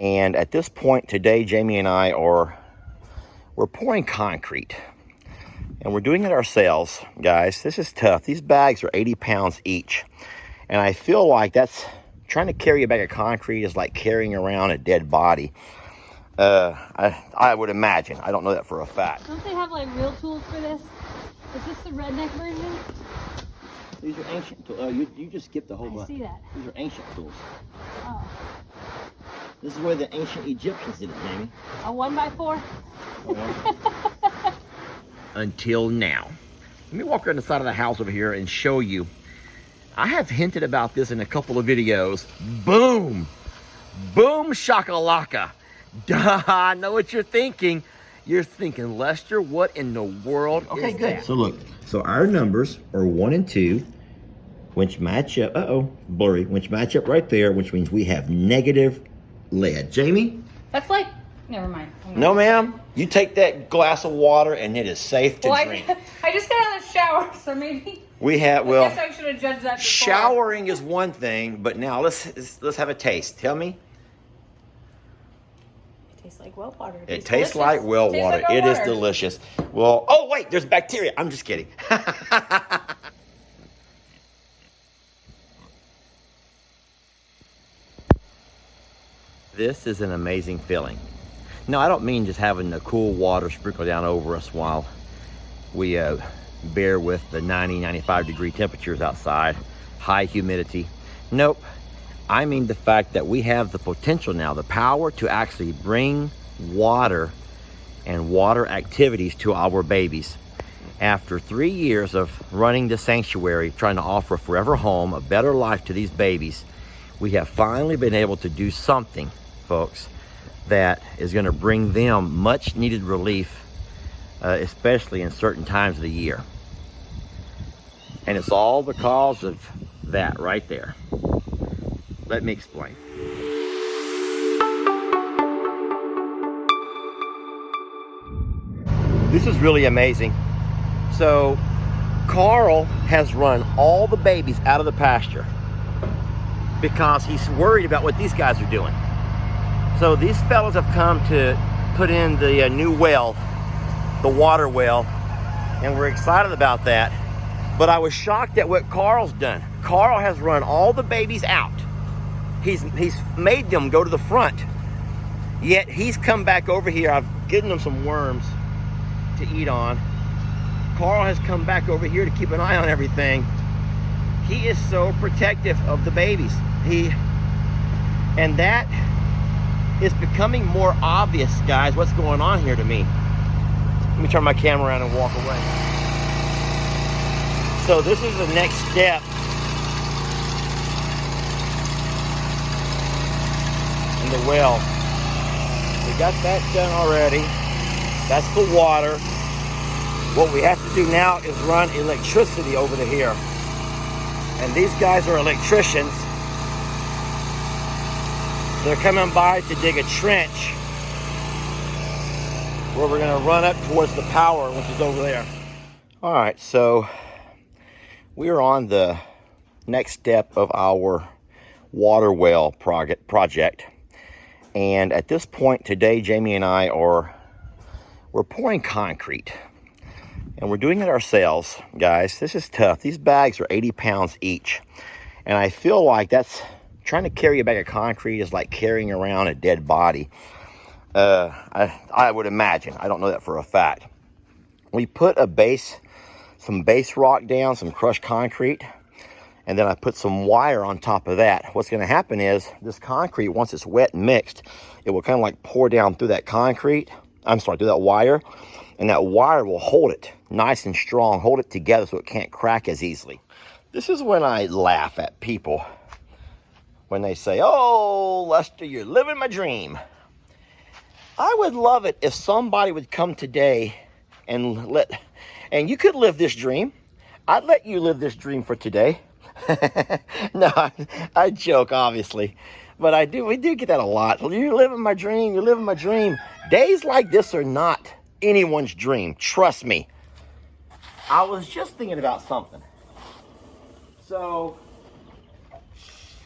And at this point today, Jamie and I we're pouring concrete. And we're doing it ourselves, guys. This is tough. These bags are 80 pounds each. And I feel like that's trying to carry a bag of concrete is like carrying around a dead body. I would imagine. I don't know that for a fact. Don't they have like real tools for this? Is this the redneck version? These are ancient tools. You just skipped the whole I see that. These are ancient tools. Oh. This is where the ancient Egyptians did it, Jamie. A 1x4? Until now. Let me walk around the side of the house over here and show you. I have hinted about this in a couple of videos. Boom! Boom shakalaka. Duh, I know what you're thinking. You're thinking, Lester, what in the world is good. That? So look, so our numbers are 1 and 2, which match up, blurry, which match up right there, which means we have negative lead. Jamie? That's like, never mind. No, ma'am. You take that glass of water and it is safe to drink. I just got out of the shower, so maybe. We have, I guess I should have judged that before. Showering is one thing, but now let's have a taste. Tell me. It tastes like well water. It tastes like well water. It is delicious. Well, oh wait, there's bacteria. I'm just kidding. This is an amazing feeling. No, I don't mean just having the cool water sprinkle down over us while we bear with the 90, 95 degree temperatures outside, high humidity. Nope. I mean the fact that we have the potential now, the power to actually bring water and water activities to our babies. After 3 years of running the sanctuary, trying to offer a forever home, a better life to these babies, we have finally been able to do something, folks, that is going to bring them much needed relief, especially in certain times of the year. And it's all because of that right there. Let me explain. This is really amazing. So Carl has run all the babies out of the pasture because he's worried about what these guys are doing. So these fellows have come to put in the new well, the water well, and we're excited about that. But I was shocked at what Carl's done. Carl has run all the babies out. He's made them go to the front. Yet he's come back over here. I've given them some worms to eat on. Carl has come back over here to keep an eye on everything. He is so protective of the babies. And that is becoming more obvious, guys, what's going on here to me. Let me turn my camera around and walk away. So this is the next step in the well. We got that done already. That's the water. What we have to do now is run electricity over to here. And these guys are electricians. They're coming by to dig a trench where we're going to run up towards the power, which is over there. All right, so we are on the next step of our water well project. And at this point today, Jamie and I we're pouring concrete. And we're doing it ourselves, guys. This is tough. These bags are 80 pounds each. And I feel like that's trying to carry a bag of concrete is like carrying around a dead body. I would imagine. I don't know that for a fact. We put some base rock down, some crushed concrete, and then I put some wire on top of that. What's going to happen is this concrete, once it's wet and mixed, it will kind of like pour down through that through that wire, and that wire will hold it nice and strong, hold it together so it can't crack as easily. This is when I laugh at people when they say, "Oh, Lester, you're living my dream." I would love it if somebody would come today and you could live this dream. I'd let you live this dream for today. No, I joke, obviously. But we do get that a lot. You're living my dream, you're living my dream. Days like this are not anyone's dream, trust me. I was just thinking about something. So,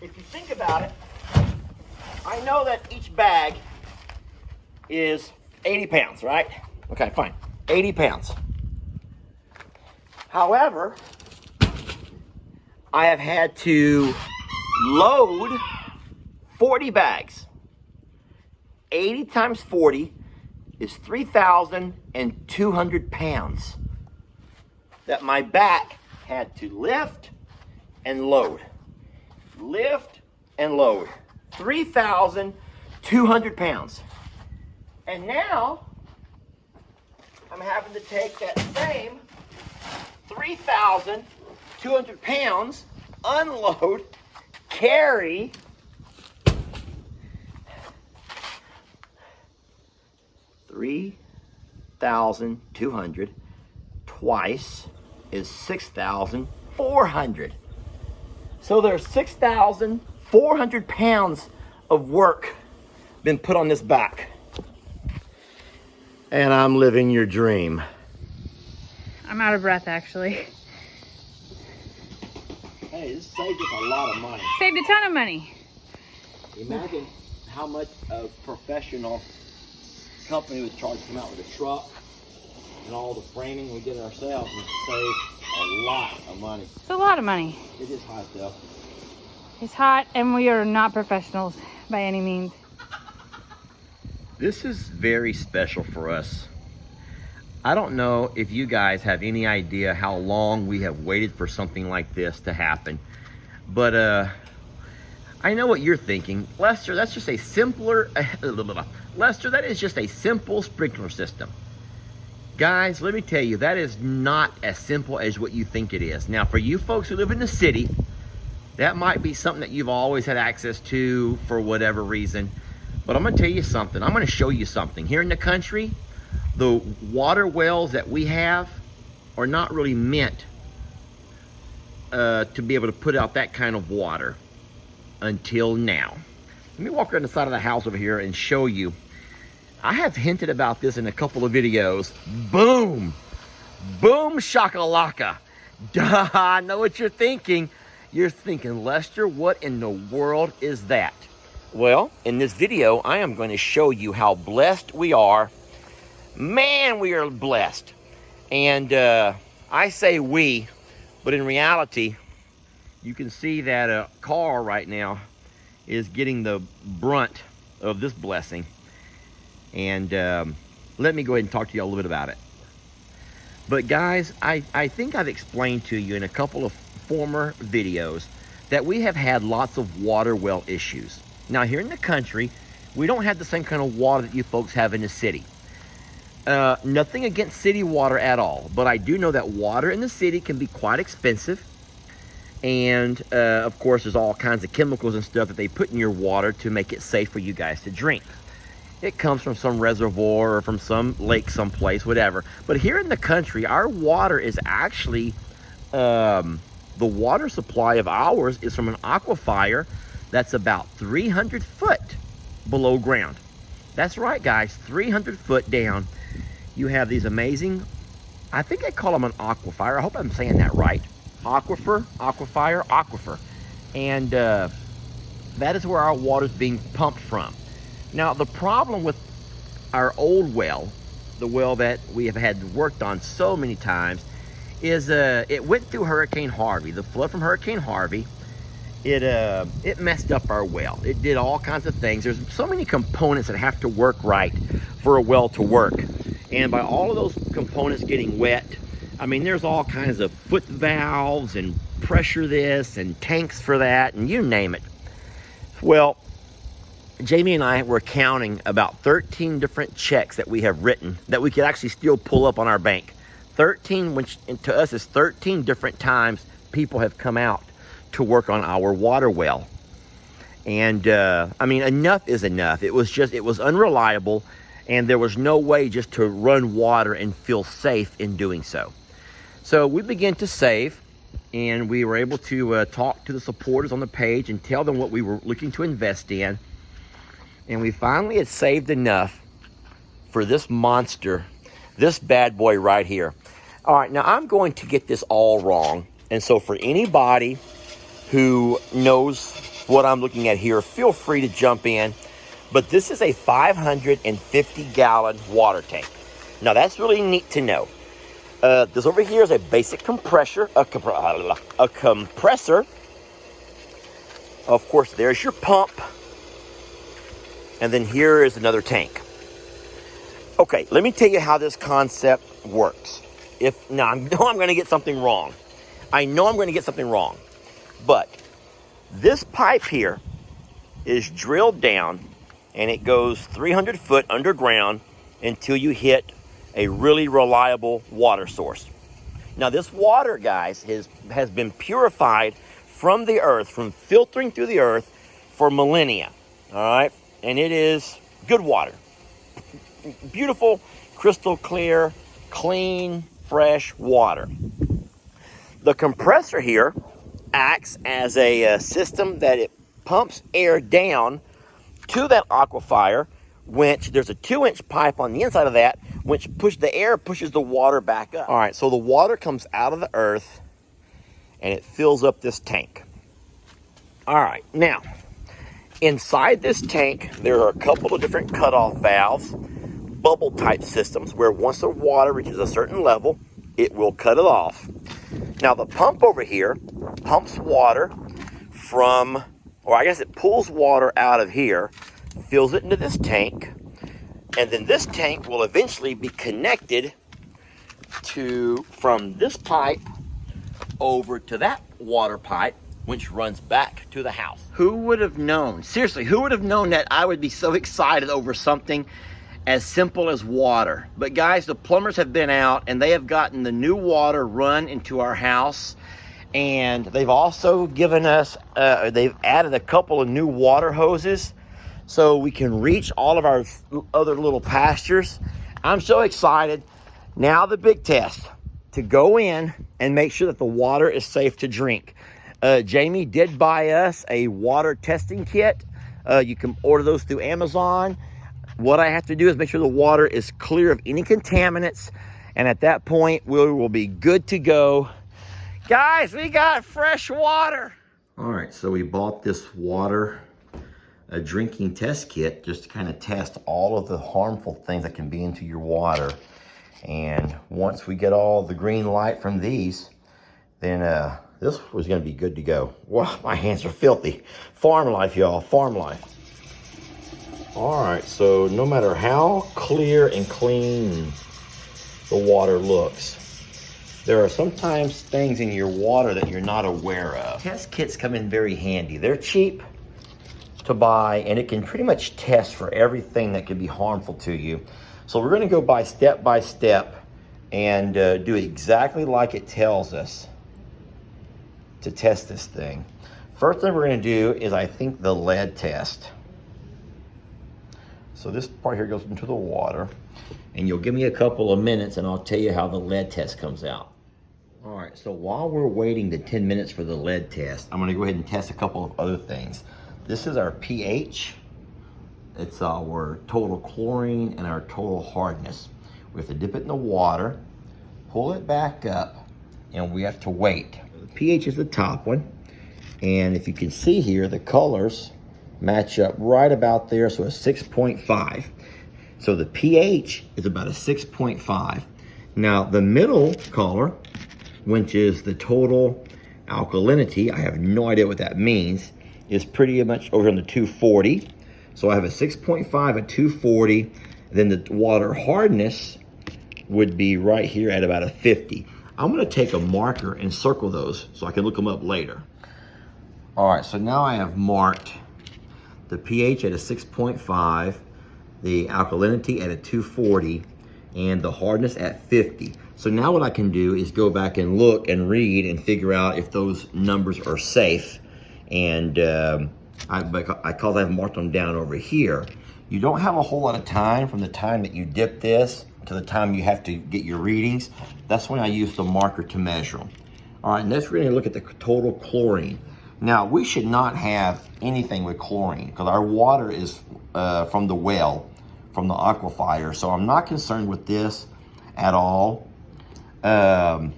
if you think about it, I know that each bag is 80 pounds, right? Okay, fine. 80 pounds. However, I have had to load 40 bags. 80 times 40 is 3,200 pounds that my back had to lift and load. Lift and load. 3,200 pounds. And now I'm having to take that same 3,200 pounds, unload, carry 3,200 twice is 6,400. So there's 6,400 pounds of work been put on this back. And I'm living your dream. I'm out of breath, actually. Hey, this saved us a lot of money. Saved a ton of money. Imagine how much a professional company would charge to come out with a truck and all the framing we did ourselves and save a lot of money. It's a lot of money. It is hot though. It's hot and we are not professionals by any means. This is very special for us. I don't know if you guys have any idea how long we have waited for something like this to happen, but I know what you're thinking. Lester, that's just a simpler, Lester, that is just a simple sprinkler system. Guys, let me tell you, that is not as simple as what you think it is. Now, for you folks who live in the city, that might be something that you've always had access to for whatever reason. But I'm gonna tell you something. I'm gonna show you something. Here in the country, the water wells that we have are not really meant to be able to put out that kind of water until now. Let me walk around the side of the house over here and show you. I have hinted about this in a couple of videos. Boom! Boom shakalaka. Duh, I know what you're thinking. You're thinking, Lester, what in the world is that? Well, in this video, I am going to show you how blessed we are. Man, we are blessed. And I say we, but in reality, you can see that a car right now is getting the brunt of this blessing. And let me go ahead and talk to you a little bit about it. But guys, I think I've explained to you in a couple of former videos that we have had lots of water well issues. Now here in the country, we don't have the same kind of water that you folks have in the city. Nothing against city water at all, but I do know that water in the city can be quite expensive. And of course, there's all kinds of chemicals and stuff that they put in your water to make it safe for you guys to drink. It comes from some reservoir or from some lake someplace, whatever. But here in the country, our water is actually, the water supply of ours is from an aquifer that's about 300 foot below ground. That's right, guys, 300 foot down. You have these amazing, I think I call them an aquifer. I hope I'm saying that right. Aquifer. And that is where our water is being pumped from. Now, the problem with our old well, the well that we have had worked on so many times, is it went through Hurricane Harvey. The flood from Hurricane Harvey, it messed up our well. It did all kinds of things. There's so many components that have to work right for a well to work. And by all of those components getting wet, I mean, there's all kinds of foot valves and pressure this and tanks for that and you name it. Well, Jamie and I were counting about 13 different checks that we have written that we could actually still pull up on our bank. 13, which to us is 13 different times people have come out to work on our water well. And I mean, enough is enough. It was unreliable, and there was no way just to run water and feel safe in doing so. So we began to save, and we were able to talk to the supporters on the page and tell them what we were looking to invest in. And we finally had saved enough for this monster, this bad boy right here. All right, now I'm going to get this all wrong. And so for anybody who knows what I'm looking at here, feel free to jump in. But this is a 550-gallon water tank. Now, that's really neat to know. This over here is a basic compressor, a compressor. Of course, there's your pump. And then here is another tank. Okay, let me tell you how this concept works. Now, I know I'm going to get something wrong. But this pipe here is drilled down, and it goes 300 foot underground until you hit a really reliable water source. Now, this water, guys, has been purified from the earth, from filtering through the earth for millennia. All right, and it is good water. Beautiful, crystal clear, clean, fresh water. The compressor here acts as a system that it pumps air down to that aquifer, which there's a 2-inch pipe on the inside of that, which pushes the water back up. All right, so the water comes out of the earth and it fills up this tank. All right, now, inside this tank, there are a couple of different cutoff valves, bubble type systems, where once the water reaches a certain level, it will cut it off. Now, the pump over here pumps water from, or I guess it pulls water out of here, fills it into this tank, and then this tank will eventually be connected from this pipe over to that water pipe, which runs back to the house. Who would have known? Seriously, who would have known that I would be so excited over something as simple as water? But guys, the plumbers have been out and they have gotten the new water run into our house, and they've also given us, they've added a couple of new water hoses so we can reach all of our other little pastures. I'm so excited. Now the big test, to go in and make sure that the water is safe to drink. Jamie did buy us a water testing kit. You can order those through Amazon. What I have to do is make sure the water is clear of any contaminants, and at that point we will be good to go. Guys, we got fresh water. All right, so we bought this water drinking test kit just to kind of test all of the harmful things that can be into your water. And once we get all the green light from these, then this was going to be good to go. Wow, my hands are filthy. Farm life, y'all, farm life. All right, so no matter how clear and clean the water looks, there are sometimes things in your water that you're not aware of. Test kits come in very handy. They're cheap to buy, and it can pretty much test for everything that could be harmful to you. So we're gonna go by step and do exactly like it tells us to test this thing. First thing we're gonna do is, I think, the lead test. So this part here goes into the water, and you'll give me a couple of minutes and I'll tell you how the lead test comes out. All right, so while we're waiting the 10 minutes for the lead test, I'm gonna go ahead and test a couple of other things. This is our pH. It's our total chlorine and our total hardness. We have to dip it in the water, pull it back up, and we have to wait. The pH is the top one, and if you can see here, the colors match up right about there, so a 6.5. So the pH is about a 6.5. Now the middle color, which is the total alkalinity, I have no idea what that means, is pretty much over on the 240. So I have a 6.5, a 240, then the water hardness would be right here at about a 50. I'm gonna take a marker and circle those so I can look them up later. All right, so now I have marked the pH at a 6.5, the alkalinity at a 240, and the hardness at 50. So now what I can do is go back and look and read and figure out if those numbers are safe. And because I have marked them down over here, you don't have a whole lot of time from the time that you dip this to the time you have to get your readings. That's when I use the marker to measure them. All right, next we're gonna look at the total chlorine. Now, we should not have anything with chlorine because our water is from the well, from the aquifer, so I'm not concerned with this at all. The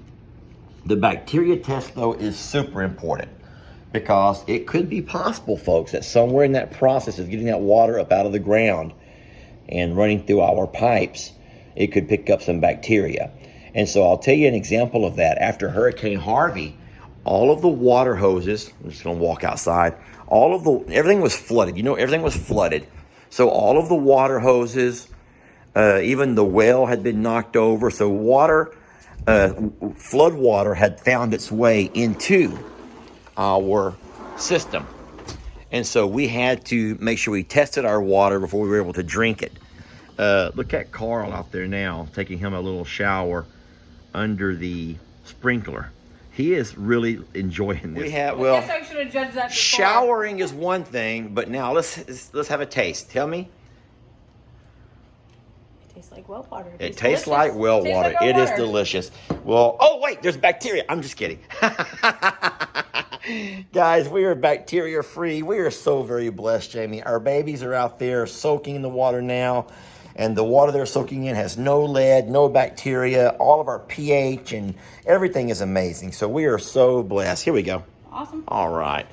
bacteria test, though, is super important because it could be possible, folks, that somewhere in that process of getting that water up out of the ground and running through our pipes, it could pick up some bacteria. And so I'll tell you an example of that. After Hurricane Harvey, all of the water hoses, I'm just gonna walk outside, everything was flooded. You know, everything was flooded. So all of the water hoses, even the well had been knocked over. So flood water had found its way into our system. And so we had to make sure we tested our water before we were able to drink it. Look at Carl out there now, taking him a little shower under the sprinkler. He is really enjoying this. I guess I should have judged that before. Showering is one thing, but now let's have a taste. Tell me. It tastes like well water. It tastes like well Tastes water. like well It is water. delicious. Well, oh wait, there's bacteria. I'm just kidding. Guys, we are bacteria free. We are so very blessed, Jamie. Our babies are out there soaking in the water now, and the water they're soaking in has no lead, no bacteria. All of our pH and everything is amazing. So we are so blessed. Here we go. Awesome. All right.